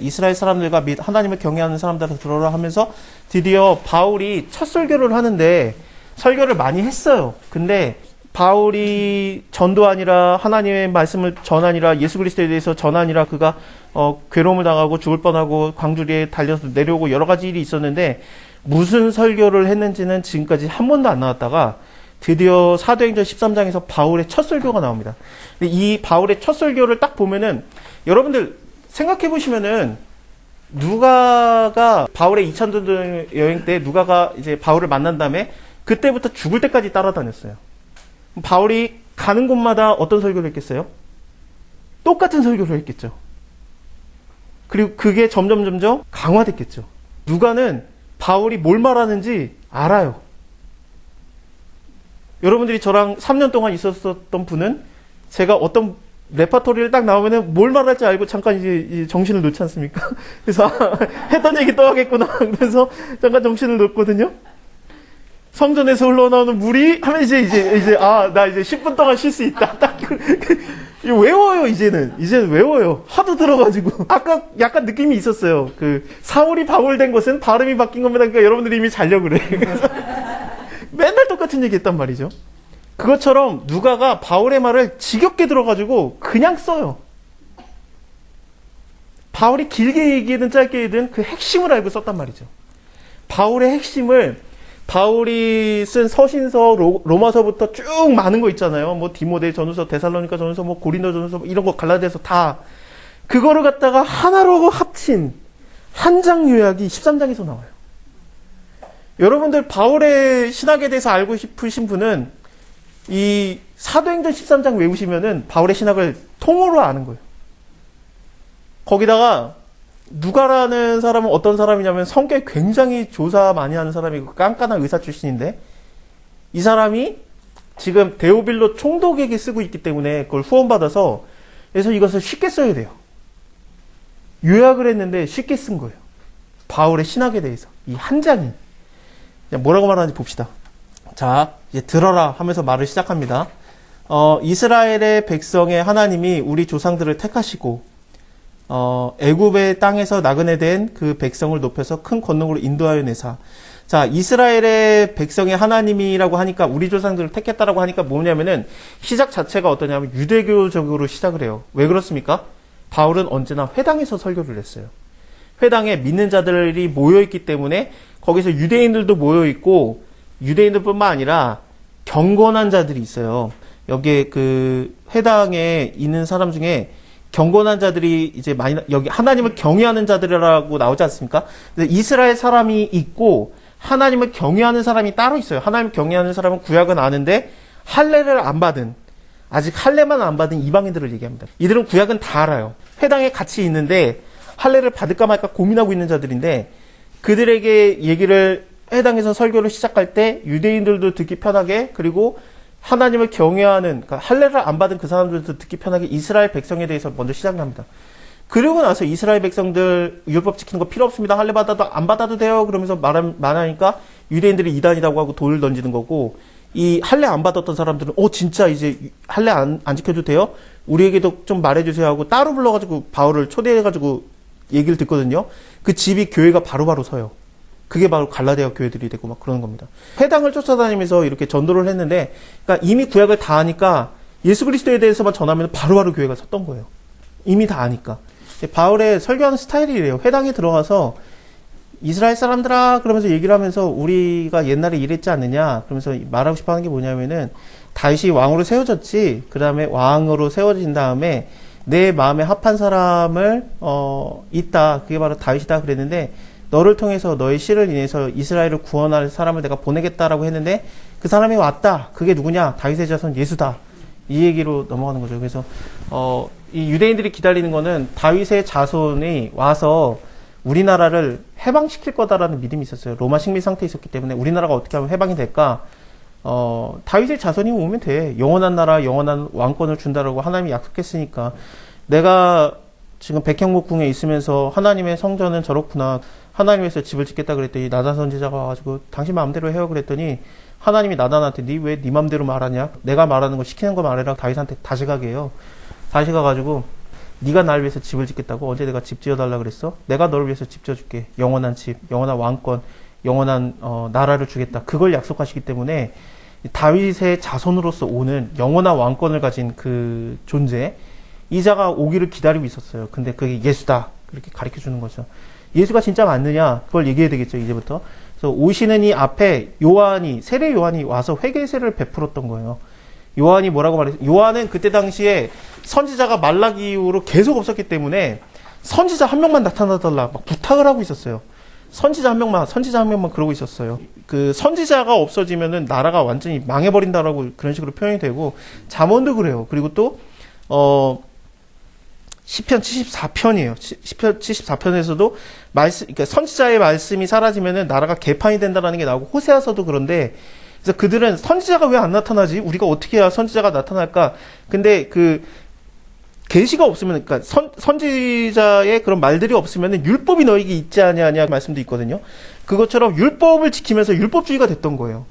이스라엘 사람들과 및 하나님을 경외하는 사람들한테 들어라 하면서 드디어 바울이 첫 설교를 하는데 설교를 많이 했어요. 근데 바울이 전도하니라, 하나님의 말씀을 전하니라, 예수 그리스도에 대해서 전하니라, 그가 괴로움을 당하고 죽을 뻔하고 광주리에 달려서 내려오고 여러 가지 일이 있었는데 무슨 설교를 했는지는 지금까지 한 번도 안 나왔다가 드디어 사도행전 13장에서 바울의 첫 설교가 나옵니다. 근데 이 바울의 첫 설교를 딱 보면은 여러분들 생각해 보시면은 누가가 바울의 2차 여행 때 누가가 이제 바울을 만난 다음에 그때부터 죽을 때까지 따라다녔어요. 바울이 가는 곳마다 어떤 설교를 했겠어요? 똑같은 설교를 했겠죠. 그리고 그게 점점 강화됐겠죠. 누가는 바울이 뭘 말하는지 알아요. 여러분들이 저랑 3년 동안 있었던 분은 제가 어떤 레파토리를 딱 나오면은 뭘 말할지 알고 잠깐 이제 정신을 놓지 않습니까? 그래서 했던 얘기 또 하겠구나. 그래서 잠깐 정신을 놓거든요. 성전에서 흘러나오는 물이 하면 이제 나 이제 10분 동안 쉴 수 있다. 딱 외워요. 이제는 외워요. 하도 들어가지고 아까 약간 느낌이 있었어요. 그 사울이 바울 된 것은 발음이 바뀐 겁니다. 그러니까 여러분들이 이미 자려고 그래. 그래서 맨날 똑같은 얘기 했단 말이죠. 그것처럼 누가가 바울의 말을 지겹게 들어가지고 그냥 써요. 바울이 길게 얘기든 짧게 얘기든 그 핵심을 알고 썼단 말이죠. 바울의 핵심을 바울이 쓴 서신서, 로마서부터 쭉 많은 거 있잖아요. 뭐 디모데 전후서, 데살로니가 전후서, 뭐 고린도 전후서, 뭐 이런 거 갈라디아서 다 그거를 갖다가 하나로 합친 한 장 요약이 13장에서 나와요. 여러분들 바울의 신학에 대해서 알고 싶으신 분은 이 사도행전 13장 외우시면은 바울의 신학을 통으로 아는 거예요. 거기다가 누가라는 사람은 어떤 사람이냐면 성격이 굉장히 조사 많이 하는 사람이고 깐깐한 의사 출신인데 이 사람이 지금 데오빌로 총독에게 쓰고 있기 때문에 그걸 후원받아서 그래서 이것을 쉽게 써야 돼요. 요약을 했는데 쉽게 쓴 거예요. 바울의 신학에 대해서 이 한 장이 뭐라고 말하는지 봅시다. 자, 이제 들어라 하면서 말을 시작합니다. 이스라엘의 백성의 하나님이 우리 조상들을 택하시고 애굽의 땅에서 나그네 된 그 백성을 높여서 큰 권능으로 인도하여 내사. 자, 이스라엘의 백성의 하나님이라고 하니까 우리 조상들을 택했다라고 하니까 뭐냐면은 시작 자체가 어떠냐면 유대교적으로 시작을 해요. 왜 그렇습니까? 바울은 언제나 회당에서 설교를 했어요. 회당에 믿는 자들이 모여있기 때문에 거기서 유대인들도 모여있고 유대인들뿐만 아니라 경건한 자들이 있어요. 여기에 그 회당에 있는 사람 중에 경건한 자들이 이제 많이 여기 하나님을 경외하는 자들이라고 나오지 않습니까? 근데 이스라엘 사람이 있고 하나님을 경외하는 사람이 따로 있어요. 하나님을 경외하는 사람은 구약은 아는데 할례를 안 받은 아직 할례만 안 받은 이방인들을 얘기합니다. 이들은 구약은 다 알아요. 회당에 같이 있는데 할례를 받을까 말까 고민하고 있는 자들인데 그들에게 얘기를 회당에서 설교를 시작할 때 유대인들도 듣기 편하게 그리고 하나님을 경외하는 그러니까 할례를 안 받은 그 사람들도 듣기 편하게 이스라엘 백성에 대해서 먼저 시작합니다. 그리고 나서 이스라엘 백성들 율법 지키는 거 필요 없습니다. 할례 받아도 안 받아도 돼요. 그러면서 말하니까 유대인들이 이단이라고 하고 돌을 던지는 거고 이 할례 안 받았던 사람들은 진짜 이제 할례 안 지켜도 돼요? 우리에게도 좀 말해주세요 하고 따로 불러가지고 바울을 초대해가지고 얘기를 듣거든요. 그 집이 교회가 바로바로 서요. 그게 바로 갈라디아 교회들이 되고 막 그러는 겁니다. 회당을 쫓아다니면서 이렇게 전도를 했는데, 그러니까 이미 구약을 다 아니까 예수 그리스도에 대해서만 전하면 바로바로 교회가 섰던 거예요. 이미 다 아니까. 바울의 설교하는 스타일이 이래요. 회당에 들어가서 이스라엘 사람들아 그러면서 얘기를 하면서 우리가 옛날에 이랬지 않느냐 그러면서 말하고 싶어 하는 게 뭐냐면은 다윗이 왕으로 세워졌지. 그 다음에 왕으로 세워진 다음에 내 마음에 합한 사람을 있다. 그게 바로 다윗이다 그랬는데 너를 통해서 너의 씨를 인해서 이스라엘을 구원할 사람을 내가 보내겠다라고 했는데 그 사람이 왔다. 그게 누구냐? 다윗의 자손 예수다. 이 얘기로 넘어가는 거죠. 그래서 이 유대인들이 기다리는 거는 다윗의 자손이 와서 우리나라를 해방시킬 거다라는 믿음이 있었어요. 로마 식민 상태에 있었기 때문에 우리나라가 어떻게 하면 해방이 될까? 다윗의 자손이 오면 돼. 영원한 나라, 영원한 왕권을 준다라고 하나님이 약속했으니까 내가 지금 백향목궁에 있으면서 하나님의 성전은 저렇구나. 하나님에서 집을 짓겠다 그랬더니 나단 선지자가 와가지고 당신 마음대로 해요 그랬더니 하나님이 나단한테 니 왜 네 맘대로 말하냐? 내가 말하는 거 시키는 거 말해라. 다윗한테 다시 가게 해요. 다시 가가지고 네가 나를 위해서 집을 짓겠다고? 언제 내가 집 지어달라 그랬어? 내가 너를 위해서 집 지어줄게. 영원한 집, 영원한 왕권, 영원한 나라를 주겠다. 그걸 약속하시기 때문에 다윗의 자손으로서 오는 영원한 왕권을 가진 그 존재, 이 자가 오기를 기다리고 있었어요. 근데 그게 예수다. 이렇게 가르쳐 주는 거죠. 예수가 진짜 맞느냐? 그걸 얘기해야 되겠죠, 이제부터. 그래서 오시는 이 앞에 세례 요한이 와서 회개세를 베풀었던 거예요. 요한이 뭐라고 말했어요? 요한은 그때 당시에 선지자가 말라기 이후로 계속 없었기 때문에 선지자 한 명만 나타나달라 막 부탁을 하고 있었어요. 선지자 한 명만 그러고 있었어요. 그 선지자가 없어지면은 나라가 완전히 망해버린다라고 그런 식으로 표현이 되고, 잠언도 그래요. 그리고 또 시편 74편이에요. 시편 74편에서도 그러니까 선지자의 말씀이 사라지면은 나라가 개판이 된다라는 게 나오고, 호세아서도 그런데, 그래서 그들은 선지자가 왜 안 나타나지? 우리가 어떻게 해야 선지자가 나타날까? 근데 그 계시가 없으면, 그러니까 선지자의 그런 말들이 없으면은 율법이 너에게 있지 아니하냐 말씀도 있거든요. 그것처럼 율법을 지키면서 율법주의가 됐던 거예요.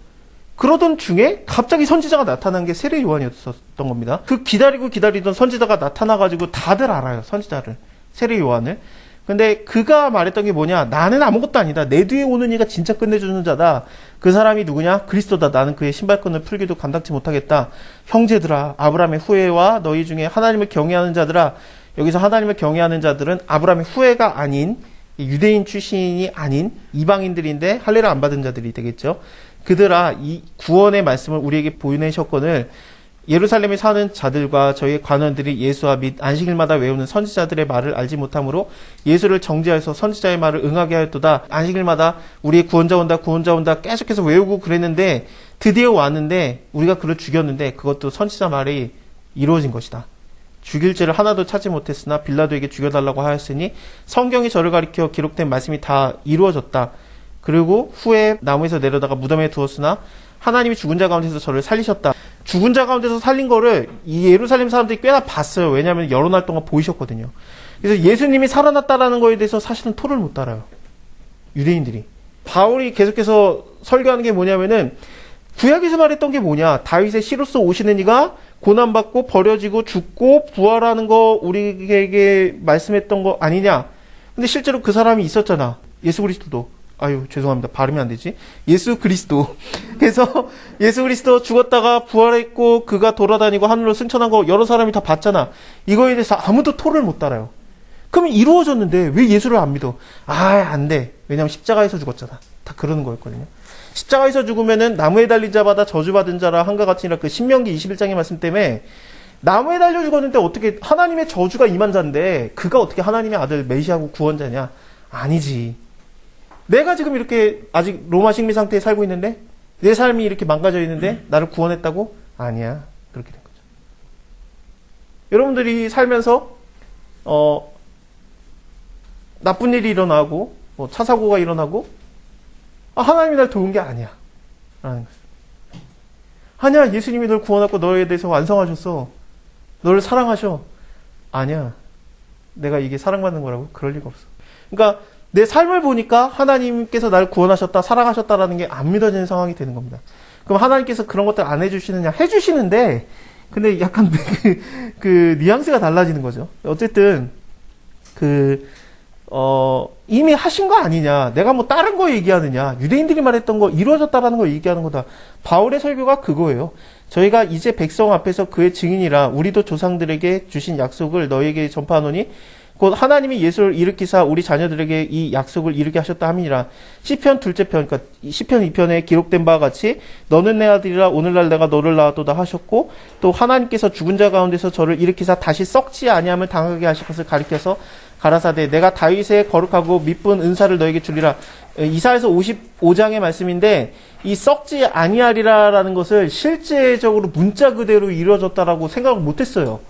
그러던 중에 갑자기 선지자가 나타난 게 세례 요한이었던 겁니다. 그 기다리던 선지자가 나타나가지고 다들 알아요, 선지자를. 세례 요한을. 근데 그가 말했던 게 뭐냐? 나는 아무것도 아니다. 내 뒤에 오는 이가 진짜 끝내주는 자다. 그 사람이 누구냐? 그리스도다. 나는 그의 신발끈을 풀기도 감당치 못하겠다. 형제들아, 아브라함의 후예와 너희 중에 하나님을 경외하는 자들아. 여기서 하나님을 경외하는 자들은 아브라함의 후예가 아닌, 유대인 출신이 아닌 이방인들인데 할례를 안 받은 자들이 되겠죠. 그들아, 이 구원의 말씀을 우리에게 보내셨거늘 예루살렘에 사는 자들과 저희 관원들이 예수와 및 안식일마다 외우는 선지자들의 말을 알지 못하므로 예수를 정죄하여서 선지자의 말을 응하게 하였도다. 안식일마다 우리의 구원자 온다 계속해서 외우고 그랬는데 드디어 왔는데 우리가 그를 죽였는데 그것도 선지자 말이 이루어진 것이다. 죽일 죄를 하나도 찾지 못했으나 빌라도에게 죽여달라고 하였으니 성경이 저를 가리켜 기록된 말씀이 다 이루어졌다. 그리고 후에 나무에서 내려다가 무덤에 두었으나 하나님이 죽은 자 가운데서 저를 살리셨다. 죽은 자 가운데서 살린 거를 이 예루살렘 사람들이 꽤나 봤어요. 왜냐하면 여러 날 동안 보이셨거든요. 그래서 예수님이 살아났다라는 거에 대해서 사실은 토를 못 달아요, 유대인들이. 바울이 계속해서 설교하는 게 뭐냐면은, 구약에서 말했던 게 뭐냐? 다윗의 씨로서 오시는 이가 고난받고 버려지고 죽고 부활하는 거 우리에게 말씀했던 거 아니냐? 근데 실제로 그 사람이 있었잖아. 예수 그리스도도. 죄송합니다. 발음이 안 되지. 예수 그리스도. 그래서 예수 그리스도 죽었다가 부활했고 그가 돌아다니고 하늘로 승천한 거 여러 사람이 다 봤잖아. 이거에 대해서 아무도 토를 못 달아요. 그러면 이루어졌는데 왜 예수를 안 믿어? 안 돼. 왜냐면 십자가에서 죽었잖아. 다 그러는 거였거든요. 십자가에서 죽으면은 나무에 달린 자마다 저주받은 자라 한가 같으니라, 그 신명기 21장의 말씀 때문에 나무에 달려 죽었는데 어떻게 하나님의 저주가 임한 자인데 그가 어떻게 하나님의 아들 메시아고 구원자냐? 아니지. 내가 지금 이렇게 아직 로마 식민 상태에 살고 있는데 내 삶이 이렇게 망가져 있는데 나를 구원했다고? 아니야. 그렇게 된 거죠. 여러분들이 살면서 나쁜 일이 일어나고 차 사고가 일어나고 하나님이 날 도운 게 아니야 라는 거죠. 아니야, 예수님이 널 구원하고 너에 대해서 완성하셨어. 너를 사랑하셔. 아니야, 내가 이게 사랑받는 거라고? 그럴 리가 없어. 그러니까 내 삶을 보니까 하나님께서 나를 구원하셨다, 사랑하셨다라는 게 안 믿어지는 상황이 되는 겁니다. 그럼 하나님께서 그런 것들 안 해주시느냐? 해주시는데, 근데 약간 그 뉘앙스가 달라지는 거죠. 어쨌든, 이미 하신 거 아니냐? 내가 뭐 다른 거 얘기하느냐? 유대인들이 말했던 거 이루어졌다라는 거 얘기하는 거다. 바울의 설교가 그거예요. 저희가 이제 백성 앞에서 그의 증인이라 우리도 조상들에게 주신 약속을 너희에게 전파하노니 곧 하나님이 예수를 일으키사 우리 자녀들에게 이 약속을 이루게 하셨다 함이니라. 시편 둘째 편, 그러니까 시편 2편에 기록된 바와 같이 너는 내 아들이라 오늘날 내가 너를 낳았도다 하셨고, 또 하나님께서 죽은 자 가운데서 저를 일으키사 다시 썩지 아니함을 당하게 하실 것을 가리켜서 가라사대 내가 다윗의 거룩하고 미쁜 은사를 너에게 주리라. 이사야서 55장의 말씀인데 이 썩지 아니하리라라는 것을 실제적으로 문자 그대로 이루어졌다라고 생각을 못했어요.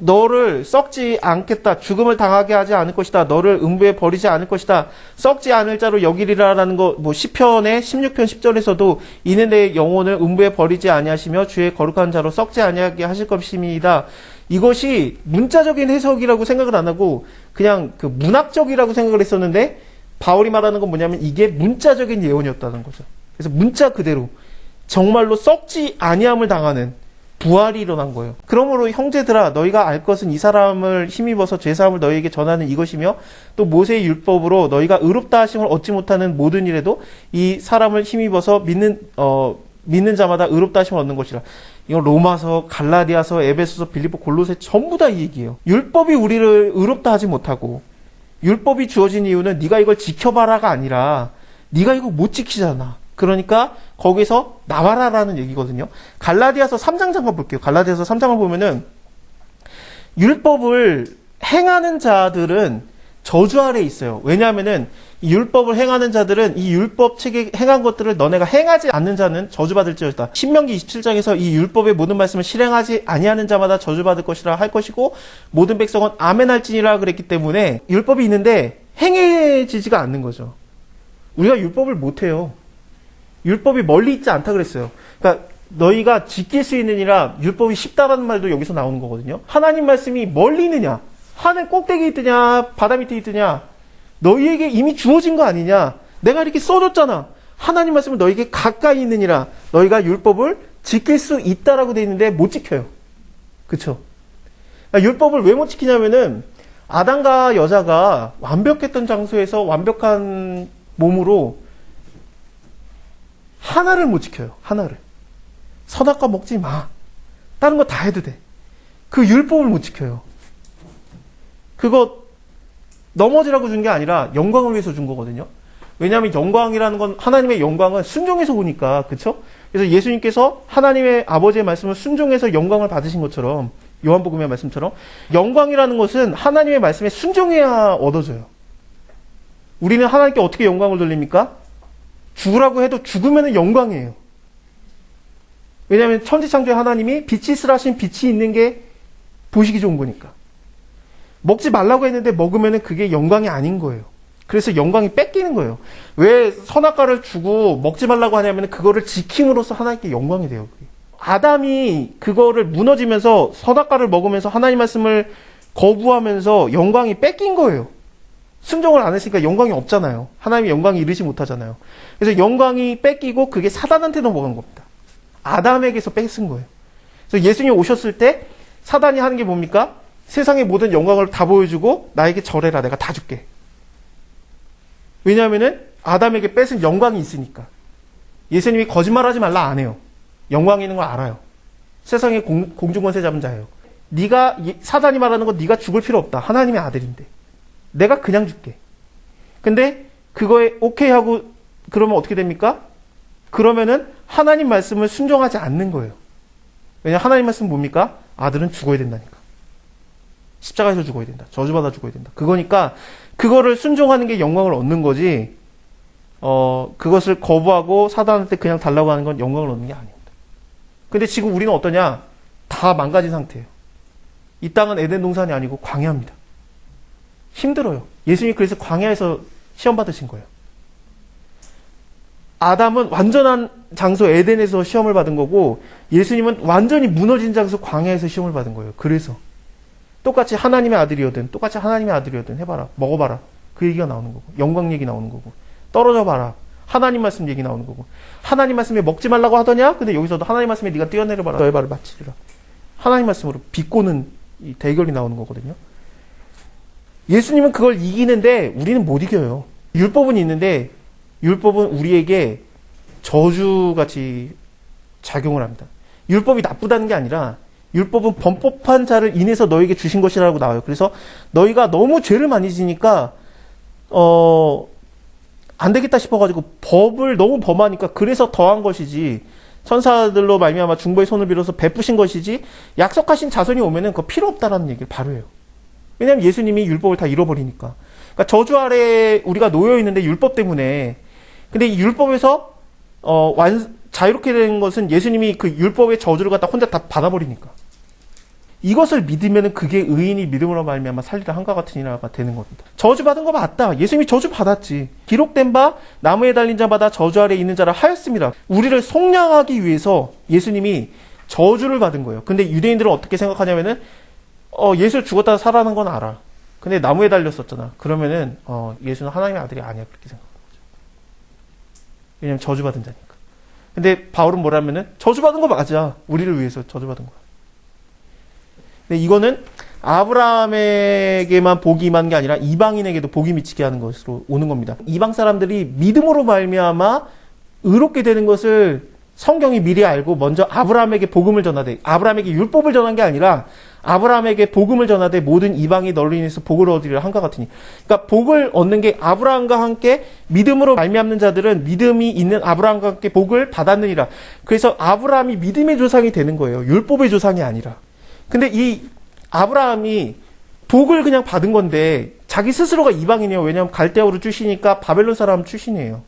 너를 썩지 않겠다. 죽음을 당하게 하지 않을 것이다. 너를 음부에 버리지 않을 것이다. 썩지 않을 자로 여기리라라는 거, 시편의 16편 10절에서도 이는 내 영혼을 음부에 버리지 아니하시며 주의 거룩한 자로 썩지 아니하게 하실 것입니다. 이것이 문자적인 해석이라고 생각을 안 하고 그냥 그 문학적이라고 생각을 했었는데, 바울이 말하는 건 뭐냐면 이게 문자적인 예언이었다는 거죠. 그래서 문자 그대로 정말로 썩지 아니함을 당하는, 부활이 일어난 거예요. 그러므로 형제들아 너희가 알 것은 이 사람을 힘입어서 죄사함을 너희에게 전하는 이것이며 또 모세의 율법으로 너희가 의롭다 하심을 얻지 못하는 모든 일에도 이 사람을 힘입어서 믿는 자마다 의롭다 하심을 얻는 것이라. 이건 로마서, 갈라디아서, 에베소서, 빌립보, 골로새 전부 다 이 얘기예요. 율법이 우리를 의롭다 하지 못하고 율법이 주어진 이유는 네가 이걸 지켜봐라가 아니라 네가 이거 못 지키잖아. 그러니까 거기서 나와라라는 얘기거든요. 갈라디아서 3장 잠깐 볼게요. 갈라디아서 3장을 보면은 율법을 행하는 자들은 저주 아래에 있어요. 왜냐하면은 이 율법을 행하는 자들은 이 율법 책에 행한 것들을 너네가 행하지 않는 자는 저주받을지어다. 신명기 27장에서 이 율법의 모든 말씀을 실행하지 아니하는 자마다 저주받을 것이라 할 것이고 모든 백성은 아멘할지니라 그랬기 때문에 율법이 있는데 행해지지가 않는 거죠. 우리가 율법을 못해요. 율법이 멀리 있지 않다 그랬어요. 그러니까 너희가 지킬 수 있느니라 율법이 쉽다라는 말도 여기서 나오는 거거든요. 하나님 말씀이 멀리 있느냐, 하늘 꼭대기에 있느냐, 바다 밑에 있느냐, 너희에게 이미 주어진 거 아니냐. 내가 이렇게 써줬잖아. 하나님 말씀은 너희에게 가까이 있느니라. 너희가 율법을 지킬 수 있다라고 돼 있는데 못 지켜요. 그쵸? 그러니까 율법을 왜 못 지키냐면은 아담과 여자가 완벽했던 장소에서 완벽한 몸으로 하나를 못 지켜요. 하나를. 선악과 먹지 마. 다른 거 다 해도 돼. 그 율법을 못 지켜요. 그거 넘어지라고 준 게 아니라 영광을 위해서 준 거거든요. 왜냐하면 영광이라는 건 하나님의 영광은 순종해서 오니까. 그쵸? 그래서 예수님께서 하나님의 아버지의 말씀을 순종해서 영광을 받으신 것처럼 요한복음의 말씀처럼 영광이라는 것은 하나님의 말씀에 순종해야 얻어져요. 우리는 하나님께 어떻게 영광을 돌립니까? 죽으라고 해도 죽으면 영광이에요. 왜냐하면 천지창조의 하나님이 빛이 있으라신 빛이 있는 게 보시기 좋은 거니까. 먹지 말라고 했는데 먹으면 그게 영광이 아닌 거예요. 그래서 영광이 뺏기는 거예요. 왜 선악과를 주고 먹지 말라고 하냐면 그거를 지킴으로써 하나님께 영광이 돼요. 아담이 그거를 무너지면서 선악과를 먹으면서 하나님 말씀을 거부하면서 영광이 뺏긴 거예요. 순종을 안 했으니까 영광이 없잖아요. 하나님의 영광이 이르지 못하잖아요. 그래서 영광이 뺏기고 그게 사단한테 넘어간 겁니다. 아담에게서 뺏은 거예요. 그래서 예수님 오셨을 때 사단이 하는 게 뭡니까? 세상의 모든 영광을 다 보여주고 나에게 절해라. 내가 다 줄게. 왜냐하면은 아담에게 뺏은 영광이 있으니까. 예수님이 거짓말하지 말라 안 해요. 영광이 있는 걸 알아요. 세상의 공중권세 잡은 자예요. 네가 사단이 말하는 건 네가 죽을 필요 없다. 하나님의 아들인데. 내가 그냥 줄게. 근데 그거에 오케이 하고 그러면 어떻게 됩니까? 그러면은 하나님 말씀을 순종하지 않는 거예요. 왜냐하면 하나님 말씀은 뭡니까? 아들은 죽어야 된다니까. 십자가에서 죽어야 된다. 저주받아 죽어야 된다. 그거니까 그거를 순종하는 게 영광을 얻는 거지. 그것을 거부하고 사단한테 그냥 달라고 하는 건 영광을 얻는 게 아닙니다. 근데 지금 우리는 어떠냐? 다 망가진 상태예요. 이 땅은 에덴 동산이 아니고 광야입니다. 힘들어요. 예수님이 그래서 광야에서 시험 받으신 거예요. 아담은 완전한 장소 에덴에서 시험을 받은 거고 예수님은 완전히 무너진 장소 광야에서 시험을 받은 거예요. 그래서 똑같이 하나님의 아들이거든 똑같이 하나님의 아들이거든 해봐라. 먹어봐라. 그 얘기가 나오는 거고 영광 얘기 나오는 거고 떨어져 봐라. 하나님 말씀 얘기 나오는 거고 하나님 말씀에 먹지 말라고 하더냐? 근데 여기서도 하나님 말씀에 네가 뛰어내려봐라. 너의 발을 맞추리라. 하나님 말씀으로 비꼬는 이 대결이 나오는 거거든요. 예수님은 그걸 이기는데 우리는 못 이겨요. 율법은 있는데 율법은 우리에게 저주같이 작용을 합니다. 율법이 나쁘다는 게 아니라 율법은 범법한 자를 인해서 너에게 주신 것이라고 나와요. 그래서 너희가 너무 죄를 많이 지니까 안 되겠다 싶어가지고 법을 너무 범하니까 그래서 더한 것이지 천사들로 말미암아 중보의 손을 빌어서 베푸신 것이지 약속하신 자손이 오면은 그거 필요 없다라는 얘기를 바로 해요. 왜냐하면 예수님이 율법을 다 잃어버리니까. 그러니까 저주 아래 우리가 놓여 있는데 율법 때문에. 근데 이 율법에서 자유롭게 된 것은 예수님이 그 율법의 저주를 갖다 혼자 다 받아버리니까. 이것을 믿으면 그게 의인이 믿음으로 말미암아 살리라 한과 같은 이라가 되는 겁니다. 저주받은 거 맞다. 예수님이 저주 받았지. 기록된 바 나무에 달린 자마다 저주 아래 있는 자라 하였습니다. 우리를 속량하기 위해서 예수님이 저주를 받은 거예요. 근데 유대인들은 어떻게 생각하냐면은 예수 죽었다 살아난 건 알아. 근데 나무에 달렸었잖아. 그러면은 예수는 하나님의 아들이 아니야 그렇게 생각하는 거죠. 왜냐면 저주받은 자니까. 근데 바울은 뭐라면은 저주받은 거 맞아. 우리를 위해서 저주받은 거야. 근데 이거는 아브라함에게만 복이 임한 게 아니라 이방인에게도 복이 미치게 하는 것으로 오는 겁니다. 이방 사람들이 믿음으로 말미암아 의롭게 되는 것을 성경이 미리 알고 먼저 아브라함에게 복음을 전하되, 아브라함에게 율법을 전한 게 아니라 아브라함에게 복음을 전하되 모든 이방이 너로 인해서 복을 얻으리라 한것 같으니. 그러니까 복을 얻는 게 아브라함과 함께 믿음으로 말미암는 자들은 믿음이 있는 아브라함과 함께 복을 받았느니라. 그래서 아브라함이 믿음의 조상이 되는 거예요. 율법의 조상이 아니라. 근데 이 아브라함이 복을 그냥 받은 건데 자기 스스로가 이방인이에요. 왜냐하면 갈대아우르 출신이니까 바벨론 사람 출신이에요.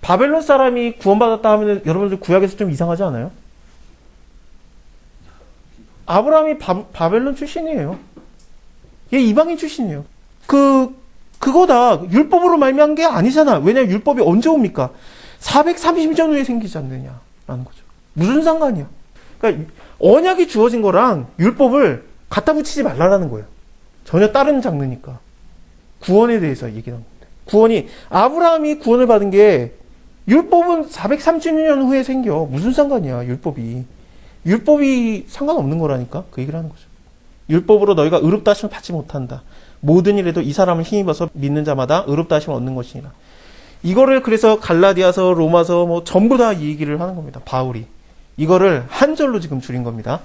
바벨론 사람이 구원받았다 하면 여러분들 구약에서 좀 이상하지 않아요? 아브라함이 바벨론 출신이에요. 얘 이방인 출신이에요. 그거다. 율법으로 말미암은 게 아니잖아. 왜냐면 율법이 언제 옵니까? 430년 후에 생기지 않느냐라는 거죠. 무슨 상관이야? 그러니까 언약이 주어진 거랑 율법을 갖다 붙이지 말라라는 거예요. 전혀 다른 장르니까. 구원에 대해서 얘기하는 건데. 구원이, 아브라함이 구원을 받은 게 율법은 430년 후에 생겨. 무슨 상관이야, 율법이. 율법이 상관없는 거라니까? 그 얘기를 하는 거죠. 율법으로 너희가 의롭다 하심을 받지 못한다. 모든 일에도 이 사람을 힘입어서 믿는 자마다 의롭다 하심을 얻는 것이니라. 이거를 그래서 갈라디아서, 로마서 뭐 전부 다 이 얘기를 하는 겁니다. 바울이. 이거를 한 절로 지금 줄인 겁니다.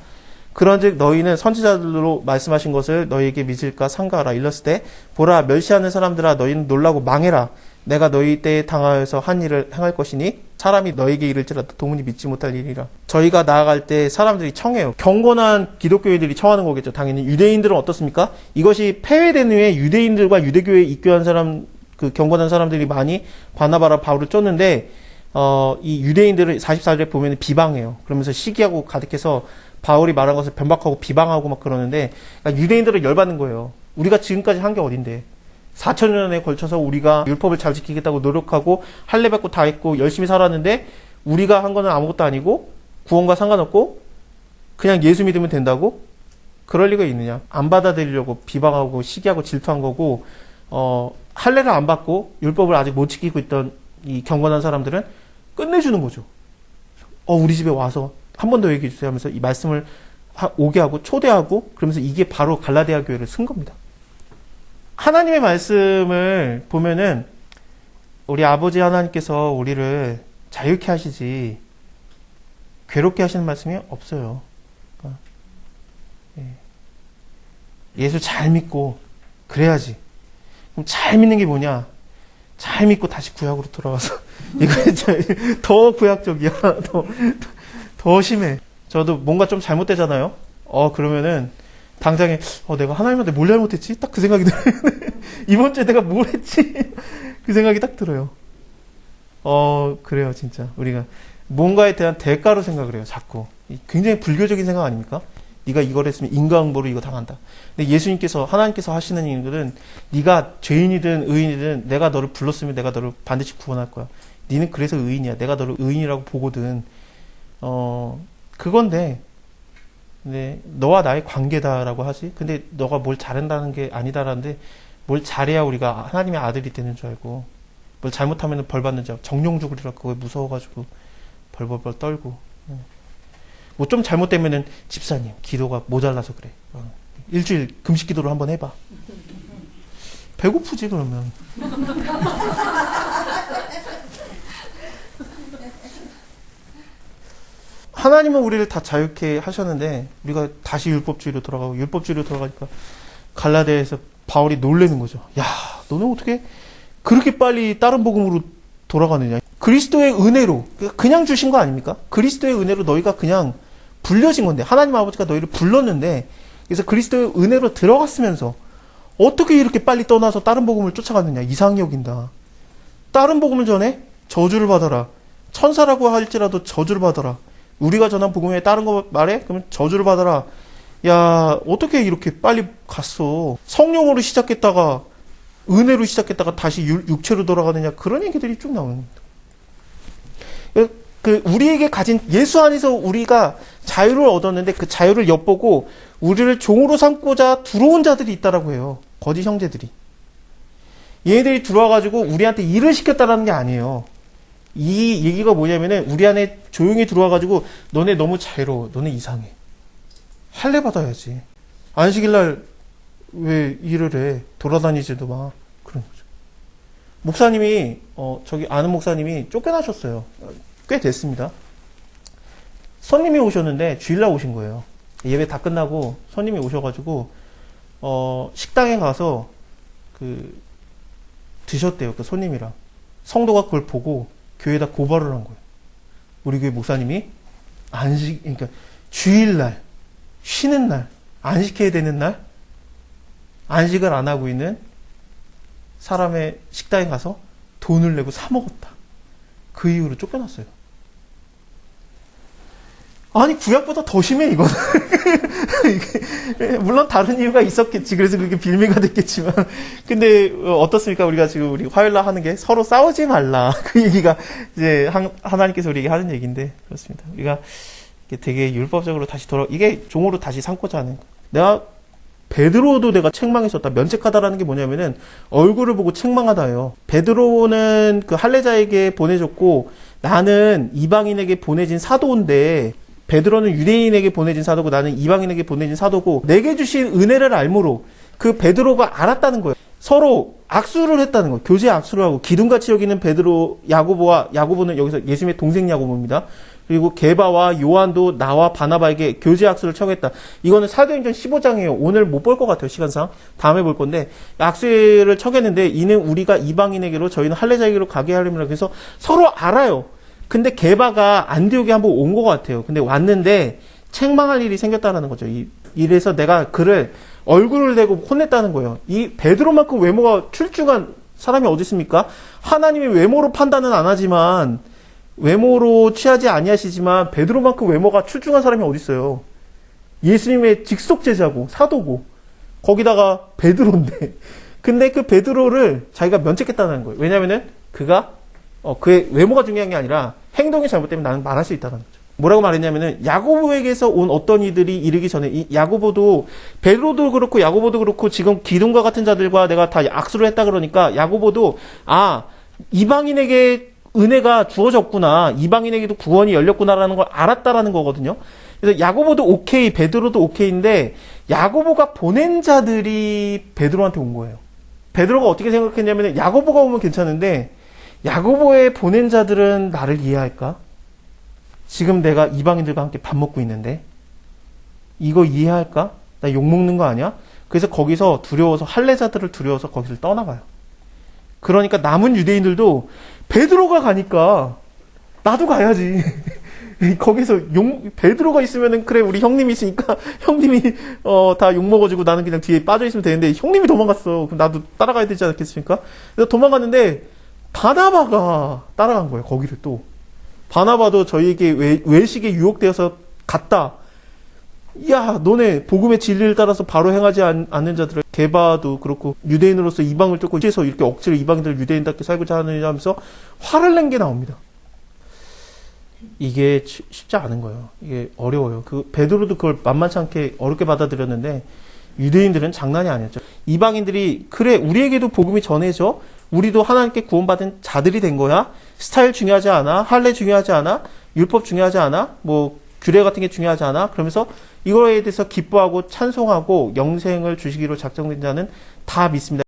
그런즉 너희는 선지자들로 말씀하신 것을 너희에게 믿을까 삼가하라. 일렀을 때 보라 멸시하는 사람들아 너희는 놀라고 망해라. 내가 너희 때에 당하여서 한 일을 행할 것이니 사람이 너에게 이를지라도 도무지 믿지 못할 일이라. 저희가 나아갈 때 사람들이 청해요. 경건한 기독교인들이 청하는 거겠죠. 당연히 유대인들은 어떻습니까? 이것이 폐회된 후에 유대인들과 유대교에 입교한 사람, 그 경건한 사람들이 많이 바나바라 바울을 쫓는데 이 유대인들을 44절에 보면 비방해요. 그러면서 시기하고 가득해서 바울이 말한 것을 변박하고 비방하고 막 그러는데, 그러니까 유대인들을 열받는 거예요. 우리가 지금까지 한 게 어딘데. 4,000년에 걸쳐서 우리가 율법을 잘 지키겠다고 노력하고 할례 받고 다 했고 열심히 살았는데 우리가 한 거는 아무것도 아니고 구원과 상관없고 그냥 예수 믿으면 된다고? 그럴 리가 있느냐. 안 받아들이려고 비방하고 시기하고 질투한 거고, 할례를 안 받고 율법을 아직 못 지키고 있던 이 경건한 사람들은 끝내주는 거죠. 우리 집에 와서 한 번 더 얘기해 주세요 하면서 이 말씀을 오게 하고 초대하고, 그러면서 이게 바로 갈라디아 교회를 쓴 겁니다. 하나님의 말씀을 보면은 우리 아버지 하나님께서 우리를 자유케 하시지 괴롭게 하시는 말씀이 없어요. 그러니까 예수 잘 믿고 그래야지. 그럼 잘 믿는 게 뭐냐? 잘 믿고 다시 구약으로 돌아와서 이거 더 구약적이야. 더 심해. 저도 뭔가 좀 잘못되잖아요. 그러면은 당장에 내가 하나님한테 뭘 잘못했지? 딱 그 생각이 들어요. 이번 주에 내가 뭘 했지? 그 생각이 딱 들어요. 그래요, 진짜. 우리가 뭔가에 대한 대가로 생각을 해요, 자꾸. 굉장히 불교적인 생각 아닙니까? 네가 이걸 했으면 인과응보로 이거 당한다. 근데 예수님께서, 하나님께서 하시는 일들은 네가 죄인이든 의인이든 내가 너를 불렀으면 내가 너를 반드시 구원할 거야. 네는 그래서 의인이야. 내가 너를 의인이라고 보거든. 그건데, 네, 너와 나의 관계다라고 하지. 근데 너가 뭘 잘한다는 게 아니다라는데 뭘 잘해야 우리가 하나님의 아들이 되는 줄 알고, 뭘 잘못하면 벌 받는 줄 알고, 정령 죽으리라 그거에 무서워가지고 벌벌벌 떨고, 뭐 좀 잘못되면은 집사님 기도가 모자라서 그래. 일주일 금식 기도를 한번 해봐. 배고프지 그러면. 하나님은 우리를 다 자유케 하셨는데 우리가 다시 율법주의로 돌아가니까 갈라디아에서 바울이 놀라는 거죠. 야, 너는 어떻게 그렇게 빨리 다른 복음으로 돌아가느냐. 그리스도의 은혜로, 그냥 주신 거 아닙니까? 그리스도의 은혜로 너희가 그냥 불려진 건데, 하나님 아버지가 너희를 불렀는데, 그래서 그리스도의 은혜로 들어갔으면서 어떻게 이렇게 빨리 떠나서 다른 복음을 쫓아갔느냐. 이상히 여긴다. 다른 복음을 전해 저주를 받아라. 천사라고 할지라도 저주를 받아라. 우리가 전한 복음에 다른 거 말해? 그러면 저주를 받아라. 야, 어떻게 이렇게 빨리 갔어? 성령으로 시작했다가 은혜로 시작했다가 다시 육체로 돌아가느냐. 그런 얘기들이 쭉 나오는 겁니다. 우리에게 가진 예수 안에서 우리가 자유를 얻었는데 그 자유를 엿보고 우리를 종으로 삼고자 들어온 자들이 있다라고 해요. 거짓 형제들이. 얘네들이 들어와가지고 우리한테 일을 시켰다라는 게 아니에요. 이 얘기가 뭐냐면은 우리 안에 조용히 들어와가지고 너네 너무 자유로워. 너네 이상해. 할례 받아야지. 안식일날 왜 일을 해? 돌아다니지도 마. 그런 거죠. 목사님이 저기 아는 목사님이 쫓겨나셨어요. 꽤 됐습니다. 손님이 오셨는데 주일날 오신 거예요. 예배 다 끝나고 손님이 오셔가지고 식당에 가서 드셨대요. 그 손님이랑. 성도가 그걸 보고 교회에다 고발을 한 거예요. 우리 교회 목사님이 그러니까 주일날, 쉬는 날, 안식해야 되는 날, 안식을 안 하고 있는 사람의 식당에 가서 돈을 내고 사 먹었다. 그 이후로 쫓겨났어요. 아니, 구약보다 더 심해, 이거는. 물론 다른 이유가 있었겠지. 그래서 그게 빌미가 됐겠지만. 근데, 어떻습니까? 우리가 지금 우리 화요일날 하는 게 서로 싸우지 말라. 그 얘기가 이제 하나님께서 우리에게 하는 얘기인데, 그렇습니다. 우리가 되게 율법적으로 다시 이게 종으로 다시 삼고자 하는 거. 베드로도 내가 책망했었다. 면책하다라는 게 뭐냐면은 얼굴을 보고 책망하다예요. 베드로는 그 할례자에게 보내줬고 나는 이방인에게 보내진 사도인데 베드로는 유대인에게 보내진 사도고 나는 이방인에게 보내진 사도고 내게 주신 은혜를 알므로 그 베드로가 알았다는 거예요. 서로 악수를 했다는 거예요. 교제 악수를 하고 기둥같이 여기는 베드로, 야고보는 여기서 예수님의 동생 야고보입니다. 그리고 게바와 요한도 나와 바나바에게 교제 악수를 청했다. 이거는 사도행전 15장이에요. 오늘 못 볼 것 같아요. 시간상. 다음에 볼 건데 악수를 청했는데 이는 우리가 이방인에게로 저희는 할례자에게로 가게 하려면 그래서 서로 알아요. 근데 게바가 안디옥에 한번 온 것 같아요. 근데 왔는데 책망할 일이 생겼다는 거죠. 이래서 내가 그를 얼굴을 대고 혼냈다는 거예요. 이 베드로만큼 외모가 출중한 사람이 어디 있습니까? 하나님이 외모로 판단은 안 하지만 외모로 취하지 아니하시지만 베드로만큼 외모가 출중한 사람이 어디 있어요? 예수님의 직속 제자고 사도고 거기다가 베드로인데 근데 그 베드로를 자기가 면책했다는 거예요. 왜냐면은 그가 그의 외모가 중요한 게 아니라 행동이 잘못되면 나는 말할 수 있다는 거죠. 뭐라고 말했냐면은 야고보에게서 온 어떤 이들이 이르기 전에 이 야고보도 베드로도 그렇고 야고보도 그렇고 지금 기둥과 같은 자들과 내가 다 악수를 했다 그러니까 야고보도 이방인에게 은혜가 주어졌구나. 이방인에게도 구원이 열렸구나라는 걸 알았다라는 거거든요. 그래서 야고보도 오케이, 베드로도 오케이인데 야고보가 보낸 자들이 베드로한테 온 거예요. 베드로가 어떻게 생각했냐면 야고보가 오면 괜찮은데 야고보의 보낸 자들은 나를 이해할까? 지금 내가 이방인들과 함께 밥 먹고 있는데 이거 이해할까? 나 욕먹는 거 아니야? 그래서 거기서 두려워서 할례자들을 두려워서 거기를 떠나가요. 그러니까 남은 유대인들도 베드로가 가니까 나도 가야지. 거기서 베드로가 있으면은 그래 우리 형님이 있으니까 형님이 다 욕먹어주고 나는 그냥 뒤에 빠져있으면 되는데 형님이 도망갔어. 그럼 나도 따라가야 되지 않겠습니까? 그래서 도망갔는데 바나바가 따라간 거예요. 거기를 또. 바나바도 저희에게 외식에 유혹되어서 갔다. 야, 너네 복음의 진리를 따라서 바로 행하지 않는 자들을 게바도 그렇고 유대인으로서 이방을 쫓고 이제서 이렇게 억지로 이방인들을 유대인답게 살고자 하느냐 하면서 화를 낸 게 나옵니다. 이게 쉽지 않은 거예요. 이게 어려워요. 그 베드로도 그걸 만만치 않게 어렵게 받아들였는데 유대인들은 장난이 아니었죠. 이방인들이 그래 우리에게도 복음이 전해져. 우리도 하나님께 구원받은 자들이 된 거야. 스타일 중요하지 않아. 할례 중요하지 않아. 율법 중요하지 않아. 뭐 규례 같은 게 중요하지 않아. 그러면서 이거에 대해서 기뻐하고 찬송하고 영생을 주시기로 작정된 자는 다 믿습니다.